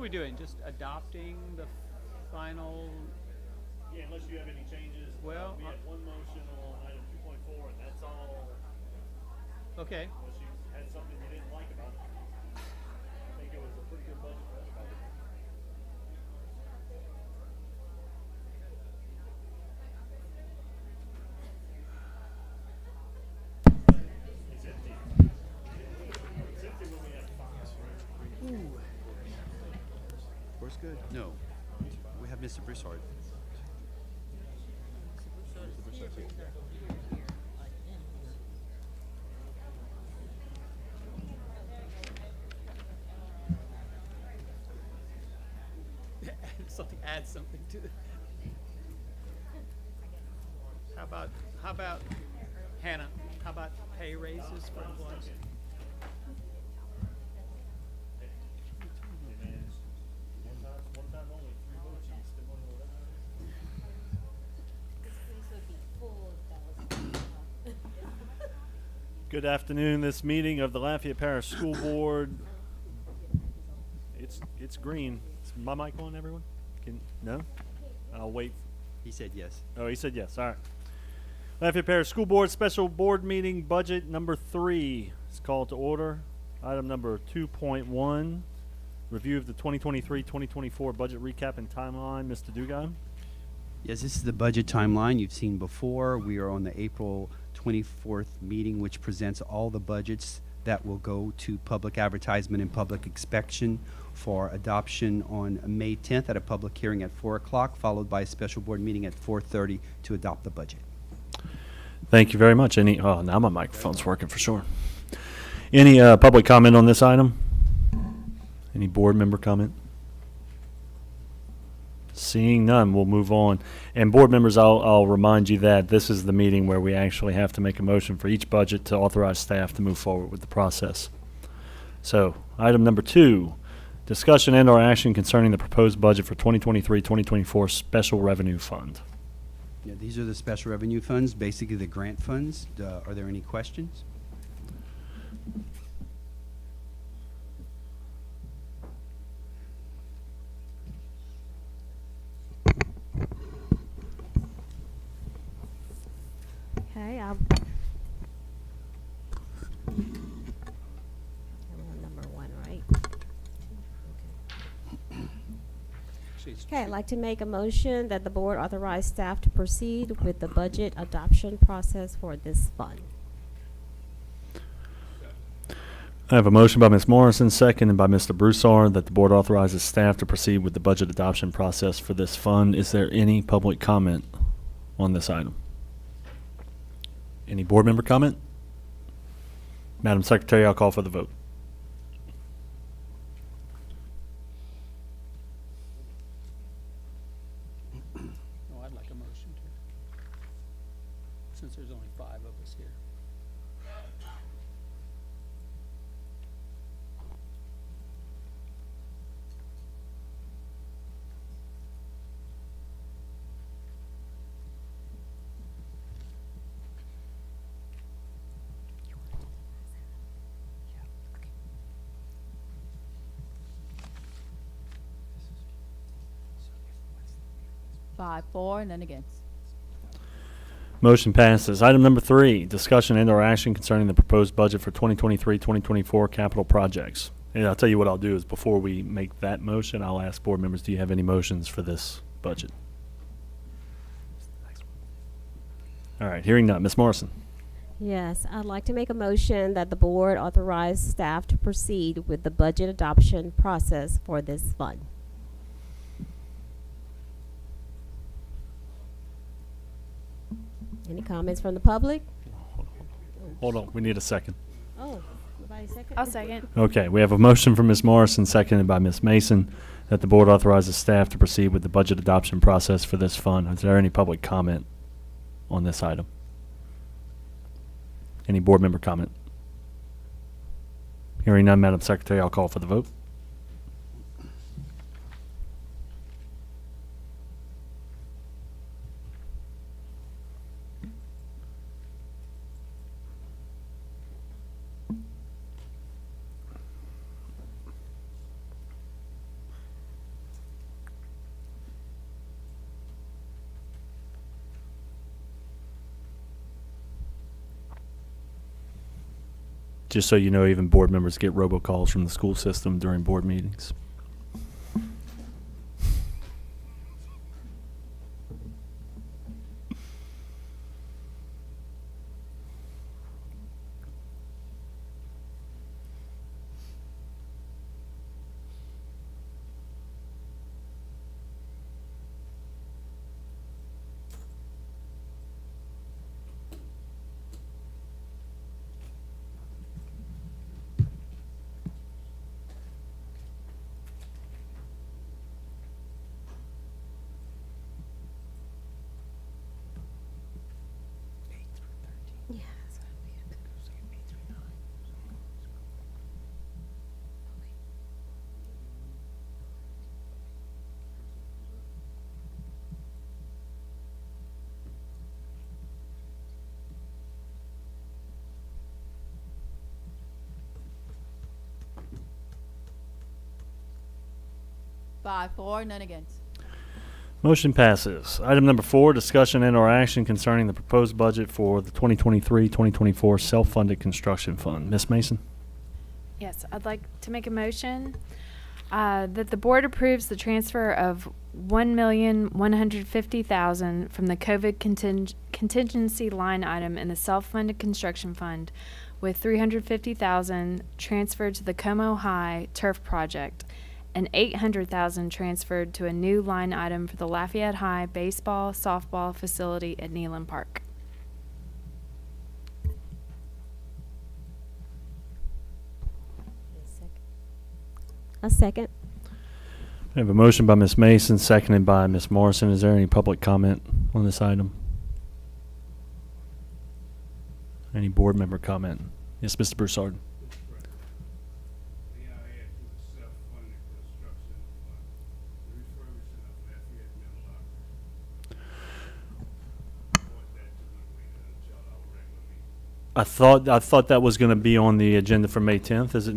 we doing? Just adopting the final? Yeah, unless you have any changes. Well, we had one motion on item 2.4, and that's all. Okay. Unless you had something you didn't like about it. I think it was a pretty good budget for everybody. It's empty. It's empty when we have five. Ooh. Where's good? No. We have Mr. Broussard. Add something to it. How about Hannah? How about pay raises for employees? One time only, 3 votes, you still want to know that. Good afternoon. This meeting of the Lafayette Parish School Board. It's green. Is my mic on, everyone? No? I'll wait. He said yes. Oh, he said yes. All right. Lafayette Parish School Board Special Board Meeting Budget number 3 is called to order. Item number 2.1, review of the 2023-2024 budget recap and timeline. Mr. Dugan. Yes, this is the budget timeline you've seen before. We are on the April 24th meeting, which presents all the budgets that will go to public advertisement and public inspection for adoption on May 10th at a public hearing at 4 o'clock, followed by a special board meeting at 4:30 to adopt the budget. Thank you very much. Oh, now my microphone's working for sure. Any public comment on this item? Any board member comment? Seeing none, we'll move on. And board members, I'll remind you that this is the meeting where we actually have to make a motion for each budget to authorize staff to move forward with the process. So, item number 2, discussion and/or action concerning the proposed budget for 2023-2024 Special Revenue Fund. Yeah, these are the special revenue funds, basically the grant funds. Are there any questions? Okay, I'm on number 1, right? Okay, I'd like to make a motion that the board authorize staff to proceed with the budget adoption process for this fund. I have a motion by Ms. Morrison, seconded by Mr. Broussard, that the board authorizes staff to proceed with the budget adoption process for this fund. Is there any public comment on this item? Any board member comment? Madam Secretary, I'll call for the vote. Oh, I'd like a motion to, since there's only 5 of us here. Five, 4, none against. Motion passes. Item number 3, discussion and/or action concerning the proposed budget for 2023-2024 capital projects. And I'll tell you what I'll do is before we make that motion, I'll ask board members, do you have any motions for this budget? All right, hearing none. Ms. Morrison. Yes, I'd like to make a motion that the board authorize staff to proceed with the budget adoption process for this fund. Any comments from the public? Hold on, we need a second. Oh, nobody second? I'll second. Okay, we have a motion from Ms. Morrison, seconded by Ms. Mason, that the board authorizes staff to proceed with the budget adoption process for this fund. Is there any public comment on this item? Any board member comment? Hearing none, Madam Secretary, I'll call for the vote. Just so you know, even board members get robocalls from the school system during board meetings. Yeah, that's what I'm being. 5-4, none against. Motion passes. Item number 4, discussion and/or action concerning the proposed budget for the 2023-2024 self-funded construction fund. Ms. Mason? Yes, I'd like to make a motion that the board approves the transfer of $1,150,000 from the COVID contingency line item in the self-funded construction fund, with $350,000 transferred to the Como High turf project and $800,000 transferred to a new line item for the Lafayette High baseball softball facility at Neyland Park. A second. We have a motion by Ms. Mason, seconded by Ms. Morrison. Is there any public comment on this item? Any board member comment? Yes, Mr. Broussard. The IAS to the self-funded construction fund, the refurbishing of Lafayette Middle Locker. Forward that to me, we can tell our regular meeting. I thought that was going to be on the agenda for May 10th. Is it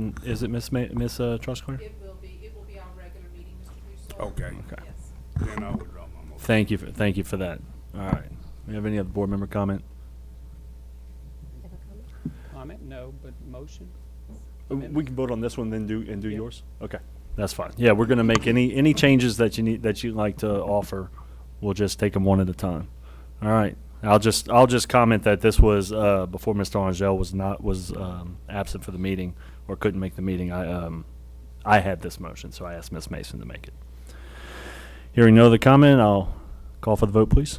Ms. Trustclair? It will be our regular meeting, Mr. Broussard. Okay, Okay. Yes. then I withdraw my motion. Thank you for that. All right. We have any other board member comment? Comment, no, but motion? We can vote on this one, then do Yeah. yours. Okay, that's fine. Yeah, we're gonna make any changes that you'd like to offer. We'll just take them one at a time. All right. I'll just comment that this was before Mr. Angel was absent for the meeting or couldn't make the meeting. I had this motion, so I asked Ms. Mason to make it. Hearing no other comment, I'll call for the vote, please.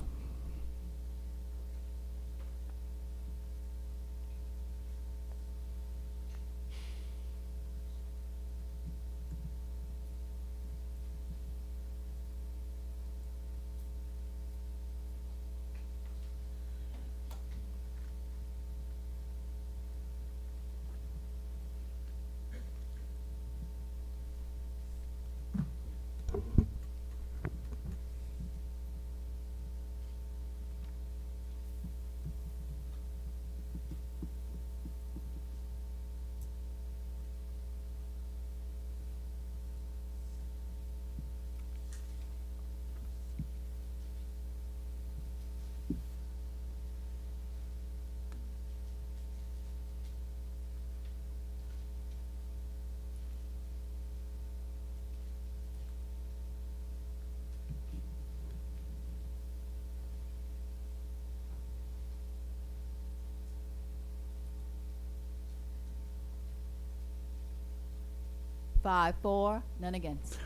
Five, 4, none against.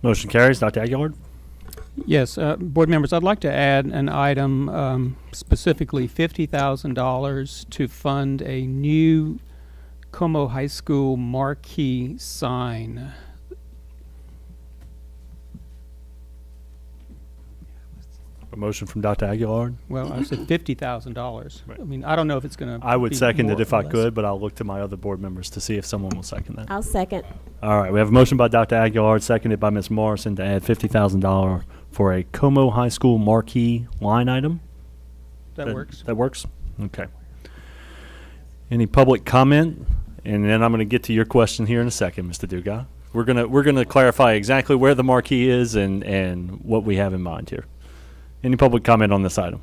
Motion carries. Dr. Aguilar? Yes, board members, I'd like to add an item, specifically $50,000 to fund a new Como High School marquee sign. A motion from Dr. Aguilar? Well, I said $50,000. Right. I mean, I don't know if it's going to. I would second it if I could, but I'll look to my other board members to see if someone will second that. I'll second. All right, we have a motion by Dr. Aguilar, seconded by Ms. Morrison to add $50,000 for a Como High School marquee line item. That works. That works? Okay. Any public comment? And then I'm going to get to your question here in a second, Mr. Dugas. We're gonna clarify exactly where the marquee is and what we have in mind here. Any public comment on this item?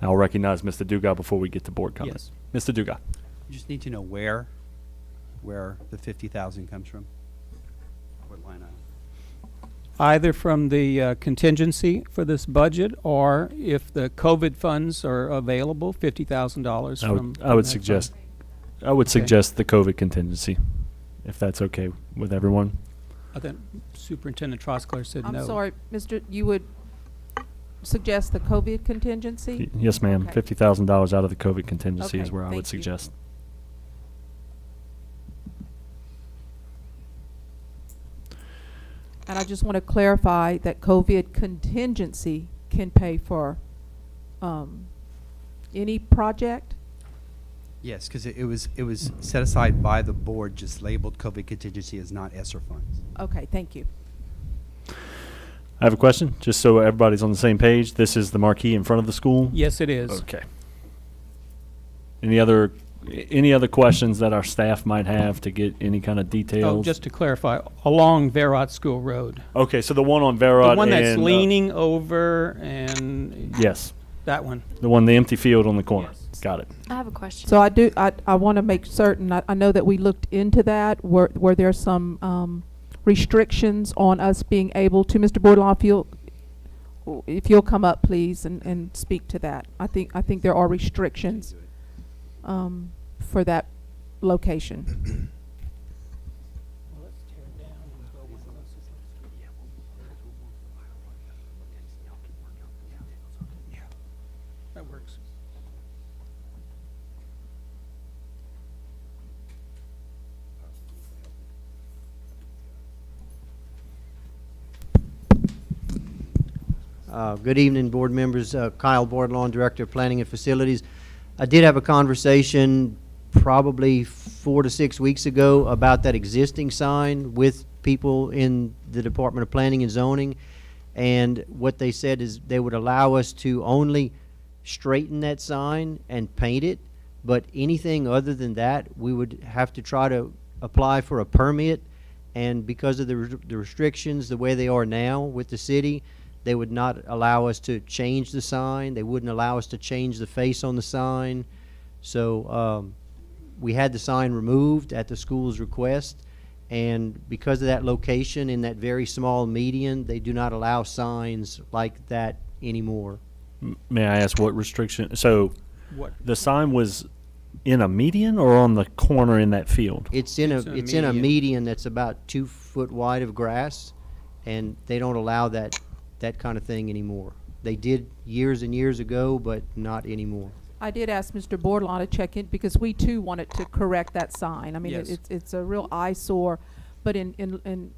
I'll recognize Mr. Dugas before we get to board comment. Yes. Mr. Dugas. You just need to know where the 50,000 comes from. What line item? Either from the contingency for this budget, or if the COVID funds are available, $50,000 from. I would that suggest, fund. I would Okay. suggest the COVID contingency, if that's okay with everyone. I think Superintendent Trosclair said no. I'm sorry, you would suggest the COVID contingency? Yes, ma'am. Okay. $50,000 out of the COVID contingency is Okay, where I would thank you. suggest. And I just want to clarify that COVID contingency can pay for any project? Yes, because it was set aside by the board, just labeled COVID contingency as not ESSER funds. Okay, thank you. I have a question, just so everybody's on the same page. This is the marquee in front of the school? Yes, it is. Okay. Any other questions that our staff might have to get any kind of details? Oh, just to clarify, along Verot School Road. Okay, so the one on Verot The one that's and, leaning over and. yes, That one. the empty field on the corner. Yes. Got it. I have a question. So I want to make certain, I know that we looked into that. Were there some restrictions on us being able to, Mr. Boardlaw, if you'll come up, please, and speak to that. I think there are restrictions for that location. That works. Good evening, board members. Kyle Boardlawn, Director of Planning and Facilities. I did have a conversation probably 4 to 6 weeks ago about that existing sign with people in the Department of Planning and Zoning. And what they said is they would allow us to only straighten that sign and paint it, but anything other than that, we would have to try to apply for a permit. And because of the restrictions, the way they are now with the city, they would not allow us to change the sign. They wouldn't allow us to change the face on the sign. So we had the sign removed at the school's request. And because of that location in that very small median, they do not allow signs like that anymore. May I ask what restriction? So What? the sign was in a median or on the corner in that field? It's in It's a a it's in a median. median that's about 2 foot wide of grass, and they don't allow that kind of thing anymore. They did years and years ago, but not anymore. I did ask Mr. Boardlaw to check in because we too wanted to correct that sign. I mean, Yes. it's a real eyesore, but in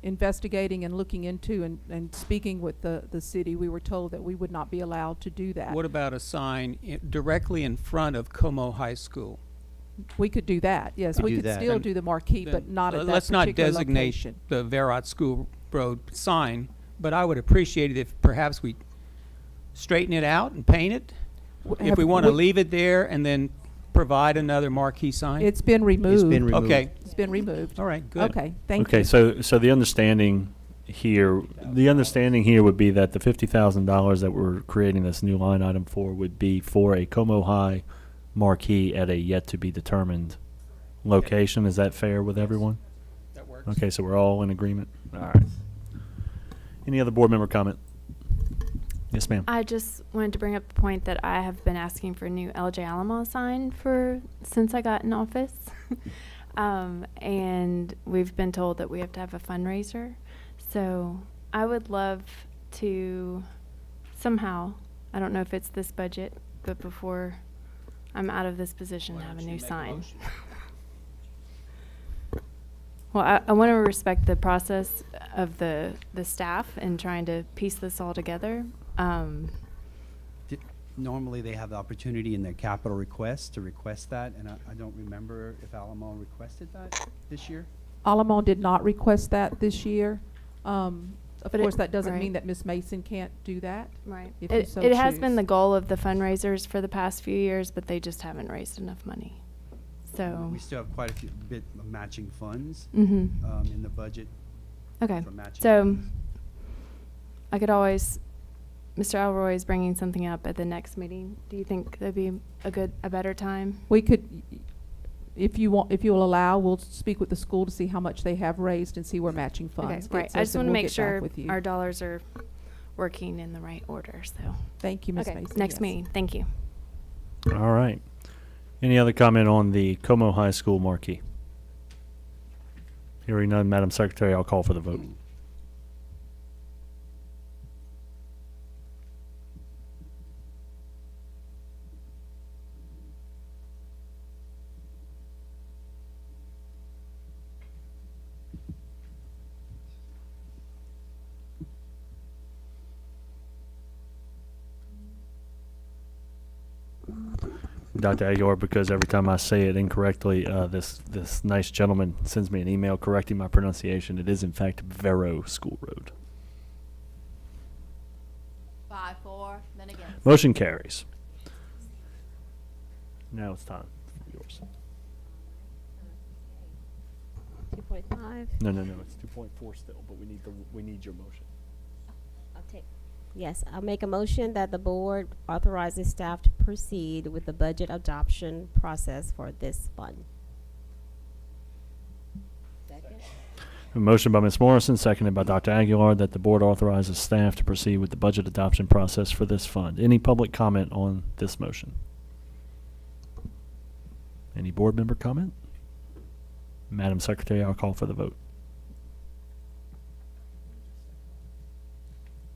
investigating and looking into and speaking with the city, we were told that we would not be allowed to do that. What about a sign directly in front of Como High School? We could do that, yes. Could We do could that. still Then- do the marquee, but Then, not at that let's not particular designate location. the Verot School Road sign, but I would appreciate it if perhaps we straighten it out and paint it. If we want to leave it there and then provide another marquee sign. It's been removed. It's been removed. Okay, It's been removed. all right, good. Okay, thank Okay, you. so the understanding here would be that the $50,000 that we're creating this new line item for would be for a Como High marquee at a yet to be determined location. Is that fair with everyone? That works. Okay, so we're all in agreement? All right. Any other board member comment? Yes, ma'am. I just wanted to bring up the point that I have been asking for a new LJ Alamo sign since I got in office. And we've been told that we have to have a fundraiser. So I would love to somehow, I don't know if it's this budget, but before I'm out of this position, have a new sign. Well, I want to respect the process of the staff in trying to piece this all together. Normally, they have the opportunity in their capital request to request that, and I don't remember if Alamo requested that this year. Alamo did not request that this year. Of But course, that doesn't mean right. that Ms. Mason can't do that. Right. If you so It has been choose. the goal of the fundraisers for the past few years, but they just haven't raised enough money. So, We still have quite a few bit of matching funds mhm. in the budget Okay. for matching So funds. I could always, Mr. Elroy is bringing something up at the next meeting. Do you think that'd be a better time? We could, if you'll allow, we'll speak with the school to see how much they have raised and see where matching Okay, funds right. gets I us, just and want to we'll make get back sure with you. our dollars are working in the right order, so. Thank you, Ms. Okay, Mason. next yes. meeting. Thank you. All right. Any other comment on the Como High School marquee? Hearing none, Madam Secretary, I'll call for the vote. Dr. Aguilar, because every time I say it incorrectly, this nice gentleman sends me an email correcting my pronunciation. It is, in fact, Vero School Road. 5-4, none against. Motion carries. Now it's time for yours. 2.5. No, it's 2.4 still, but we need your motion. I'll take. Yes, I'll make a motion that the board authorizes staff to proceed with the budget adoption process for this fund. Second. A motion by Ms. Morrison, seconded by Dr. Aguilar, that the board authorizes staff to proceed with the budget adoption process for this fund. Any public comment on this motion? Any board member comment? Madam Secretary, I'll call for the vote.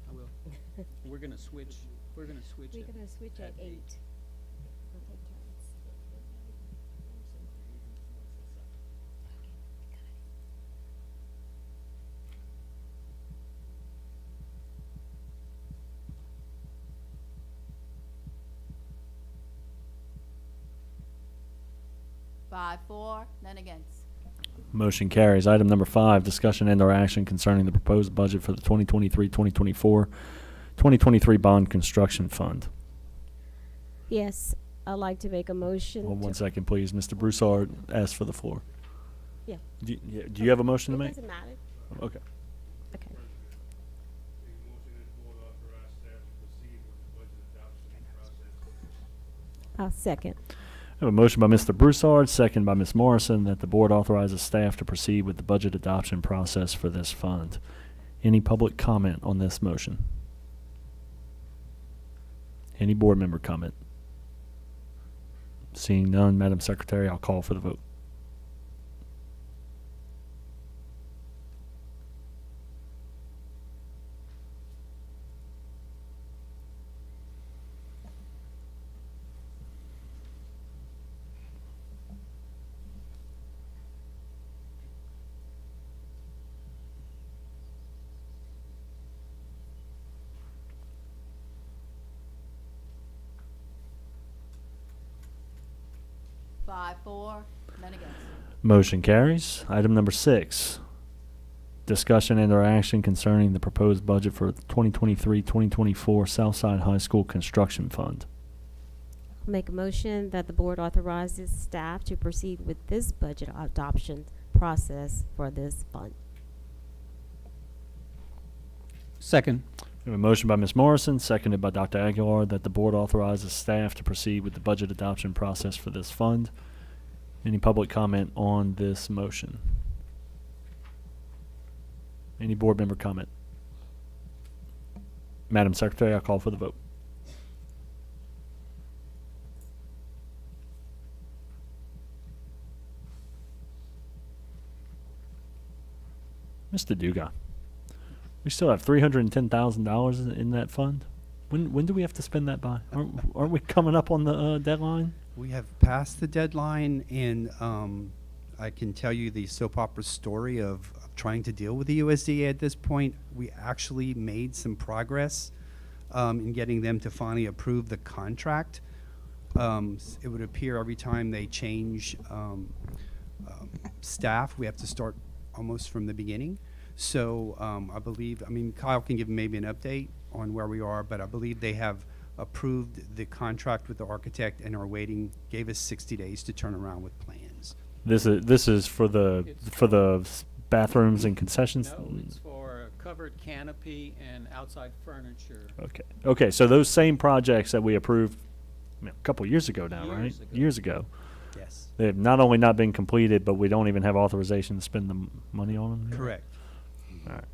I will. We're gonna switch. We're gonna switch it. switch at 8. We'll take turns. 5-4, none against. Motion carries. Item number 5, discussion and/or action concerning the proposed budget for the 2023 bond construction fund. Yes, I'd like to make a motion. One second, please. Mr. Broussard asked for the floor. Yeah. Do you have a motion to It make? doesn't matter. Okay. Okay. Make a motion that the board authorize staff to proceed with the budget adoption process. I'll second. I have a motion by Mr. Broussard, second by Ms. Morrison, that the board authorizes staff to proceed with the budget adoption process for this fund. Any public comment on this motion? Any board member comment? Seeing none, Madam Secretary, I'll call for the vote. Five, 4, none against. Motion carries. Item number 6, discussion and/or action concerning the proposed budget for the 2023-2024 Southside High School Construction Fund. I'll make a motion that the board authorizes staff to proceed with this budget adoption process for this fund. Second. We have a motion by Ms. Morrison, seconded by Dr. Aguilar, that the board authorizes staff to proceed with the budget adoption process for this fund. Any public comment on this motion? Any board member comment? Madam Secretary, I'll call for the vote. Mr. Dugas, we still have $310,000 in that fund. When do we have to spend that by? Aren't we coming up on the deadline? We have passed the deadline, and I can tell you the soap opera story of trying to deal with the USDA at this point. We actually made some progress in getting them to finally approve the contract. It would appear every time they change staff, we have to start almost from the beginning. So I believe, Kyle can give maybe an update on where we are, but I believe they have approved the contract with the architect and are waiting, gave us 60 days to turn around with plans. This is for the bathrooms and concessions. No, it's for a covered canopy and outside furniture. Okay. So those same projects that we approved a couple years ago now, right? Years ago. Years ago. Yes. They have not only not been completed, but we don't even have authorization to spend the money on them? yet? Correct. All right.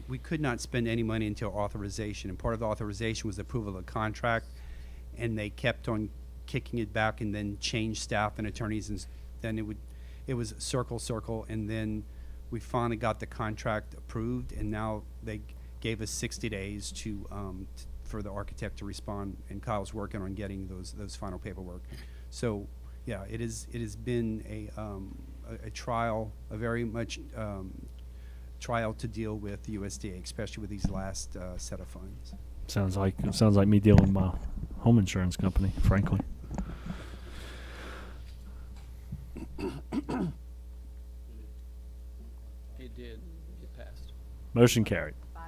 We could not spend any money until authorization, and part of the authorization was approval of the contract, and they kept on kicking it back and then changed staff and attorneys, and then it was circle, and then we finally got the contract approved, and now they gave us 60 days for the architect to respond, and Kyle's working on getting those final paperwork. So, yeah, it has been a trial, a very much trial to deal with the USDA, especially with these last set of funds. Sounds like me dealing with my home insurance company, frankly. It did. It passed. Motion carried. 5-4,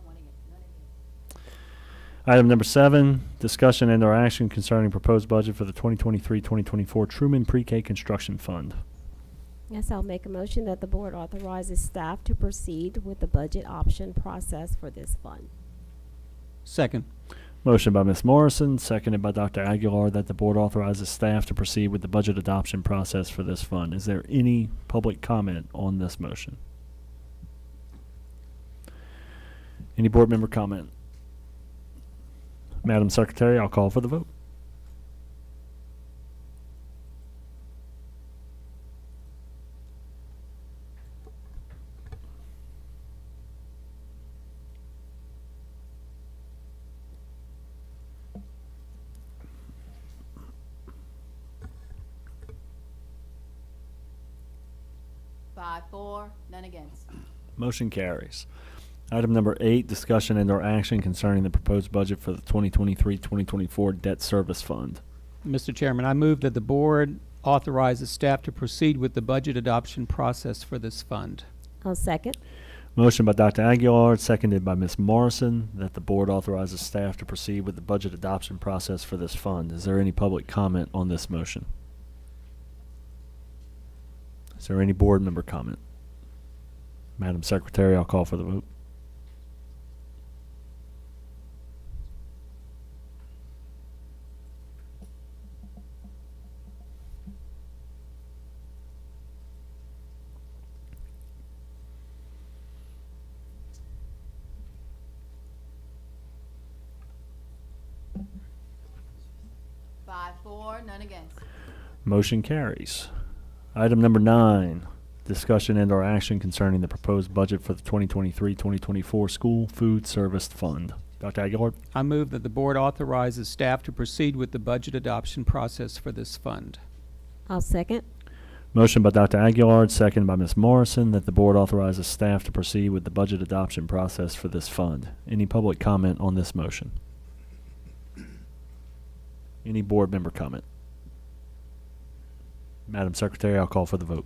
1 against, none against. Item number 7, discussion and/or action concerning proposed budget for the 2023-2024 Truman Pre-K Construction Fund. Yes, I'll make a motion that the board authorizes staff to proceed with the budget option process for this fund. Second. Motion by Ms. Morrison, seconded by Dr. Aguilar, that the board authorizes staff to proceed with the budget adoption process for this fund. Is there any public comment on this motion? Any board member comment? Madam Secretary, I'll call for the vote. Five, 4, none against. Motion carries. Item number 8, discussion and/or action concerning the proposed budget for the 2023-2024 Debt Service Fund. Mr. Chairman, I move that the board authorizes staff to proceed with the budget adoption process for this fund. I'll second. Motion by Dr. Aguilar, seconded by Ms. Morrison, that the board authorizes staff to proceed with the budget adoption process for this fund. Is there any public comment on this motion? Is there any board member comment? Madam Secretary, I'll call for the vote. Five, 4, none against. Motion carries. Item number 9, discussion and/or action concerning the proposed budget for the 2023-2024 School Food Service Fund. Dr. Aguilar? I move that the board authorizes staff to proceed with the budget adoption process for this fund. I'll second. Motion by Dr. Aguilar, seconded by Ms. Morrison, that the board authorizes staff to proceed with the budget adoption process for this fund. Any public comment on this motion? Any board member comment? Madam Secretary, I'll call for the vote.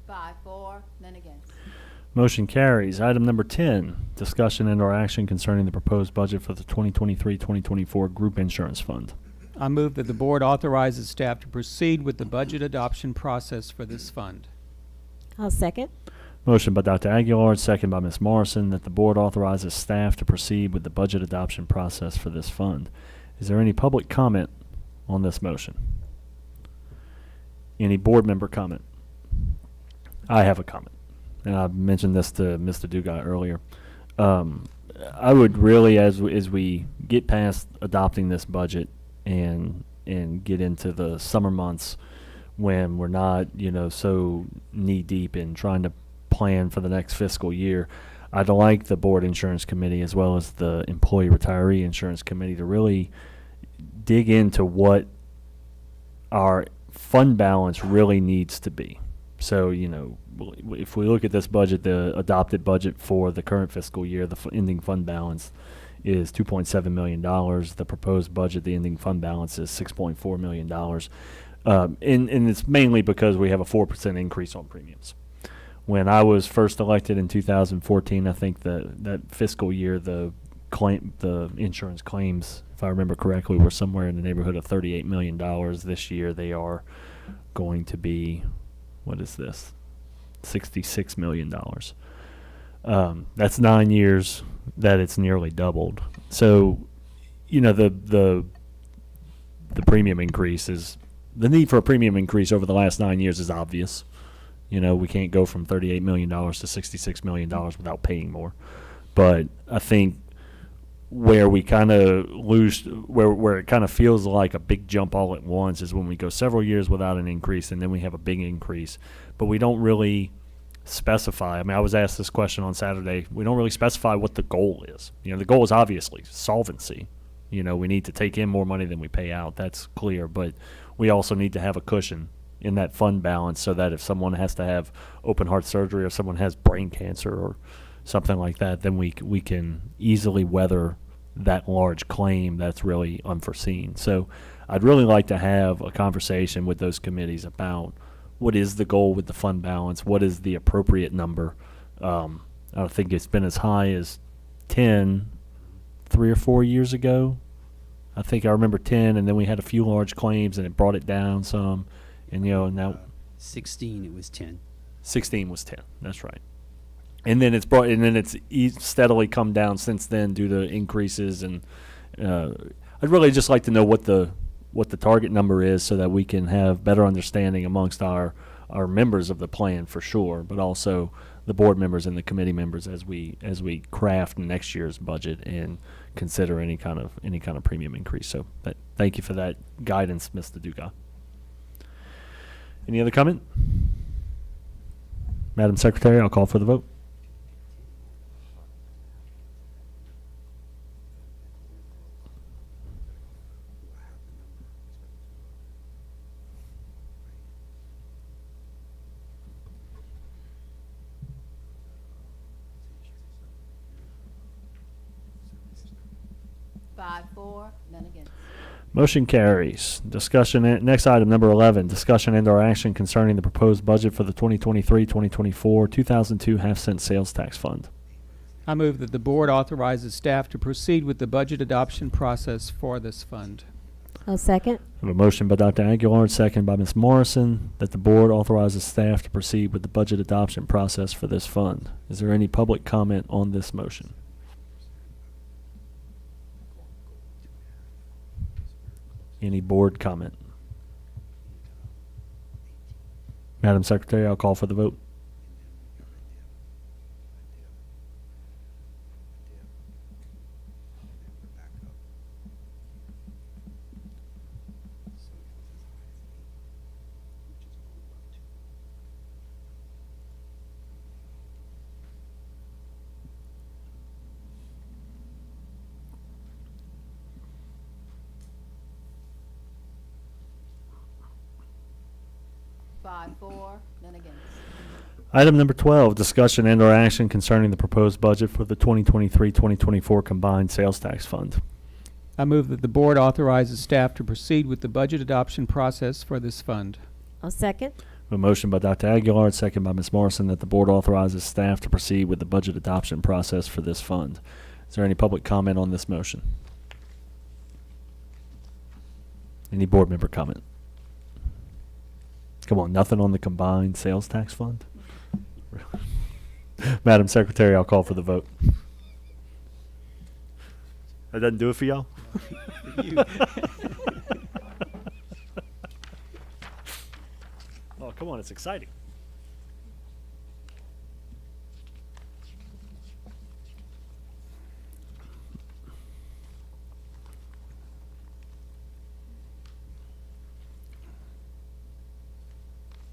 Five, 4, none against. Motion carries. Item number 10, discussion and/or action concerning the proposed budget for the 2023-2024 Group Insurance Fund. I move that the board authorizes staff to proceed with the budget adoption process for this fund. I'll second. Motion by Dr. Aguilar, second by Ms. Morrison, that the board authorizes staff to proceed with the budget adoption process for this fund. Is there any public comment on this motion? Any board member comment? I have a comment, and I mentioned this to Mr. Dugai earlier. I would really, as we get past adopting this budget and get into the summer months when we're not, so knee deep in trying to plan for the next fiscal year, I'd like the board insurance committee as well as the employee retiree insurance committee to really dig into what our fund balance really needs to be. So, if we look at this budget, the adopted budget for the current fiscal year, the ending fund balance is $2.7 million. The proposed budget, the ending fund balance is $6.4 million. And it's mainly because we have a 4% increase on premiums. when I was first elected in 2014, I think that fiscal year, the insurance claims, if I remember correctly, were somewhere in the neighborhood of $38 million. This year they are going to be, what is this? $66 million. That's 9 years that it's nearly doubled. So, you know, the premium increase is, the need for a premium increase over the last 9 years is obvious. You know, we can't go from $38 million to $66 million without paying more. But I think where we kind of lose, where it kind of feels like a big jump all at once is when we go several years without an increase and then we have a big increase. But we don't really specify. I mean, I was asked this question on Saturday. We don't really specify what the goal is. You know, the goal is obviously solvency. You know, we need to take in more money than we pay out. That's clear. But we also need to have a cushion in that fund balance so that if someone has to have open heart surgery or someone has brain cancer or something like that, then we can easily weather that large claim that's really unforeseen. So I'd really like to have a conversation with those committees about what is the goal with the fund balance, what is the appropriate number. I think it's been as high as 10 3 or 4 years ago. I think I remember 10, and then we had a few large claims and it brought it down some. And, you know, now 16, it was 10. 16 was 10. That's right. And then it's steadily come down since then due to increases. And I'd really just like to know what the target number is so that we can have better understanding amongst our members of the plan for sure, but also the board members and the committee members as we craft next year's budget and consider any kind of premium increase. So thank you for that guidance, Mr. Dugas. Any other comment? Madam Secretary, I'll call for the vote. Five, four, none against. Motion carries. Next item, number 11, discussion and/or action concerning the proposed budget for the 2023-2024 2002 half-cent sales tax fund. I move that the board authorizes staff to proceed with the budget adoption process for this fund. I'll second. I have a motion by Dr. Aguilar, second by Ms. Morrison, that the board authorizes staff to proceed with the budget adoption process for this fund. Is there any public comment on this motion? Any board comment? Madam Secretary, I'll call for the vote. Five, four, none against. Item number 12, discussion and/or action concerning the proposed budget for the 2023-2024 combined sales tax fund. I move that the board authorizes staff to proceed with the budget adoption process for this fund. I'll second. A motion by Dr. Aguilar, second by Ms. Morrison, that the board authorizes staff to proceed with the budget adoption process for this fund. Is there any public comment on this motion? Any board member comment? Come on, nothing on the combined sales tax fund? Madam Secretary, I'll call for the vote. That doesn't do it for y'all? Oh, come on, it's exciting.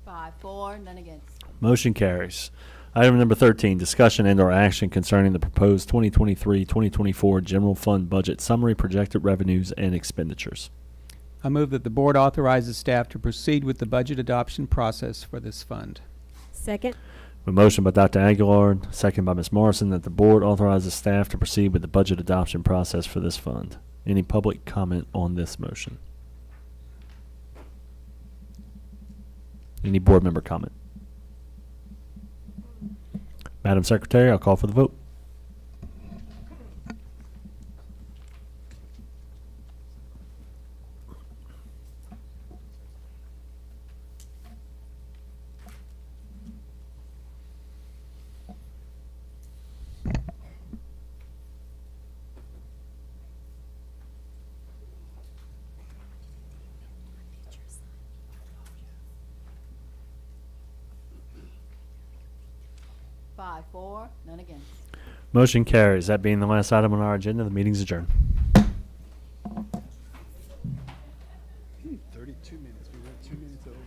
Five, four, none against. Motion carries. Item number 13, discussion and/or action concerning the proposed 2023-2024 general fund budget summary, projected revenues, and expenditures. I move that the board authorizes staff to proceed with the budget adoption process for this fund. Second. A motion by Dr. Aguilar, second by Ms. Morrison, that the board authorizes staff to proceed with the budget adoption process for this fund. Any public comment on this motion? Any board member comment? Madam Secretary, I'll call for the vote. Five for, none against. Motion carries. That being the last item on our agenda, the meeting's adjourned. 32 minutes. We went 2 minutes over.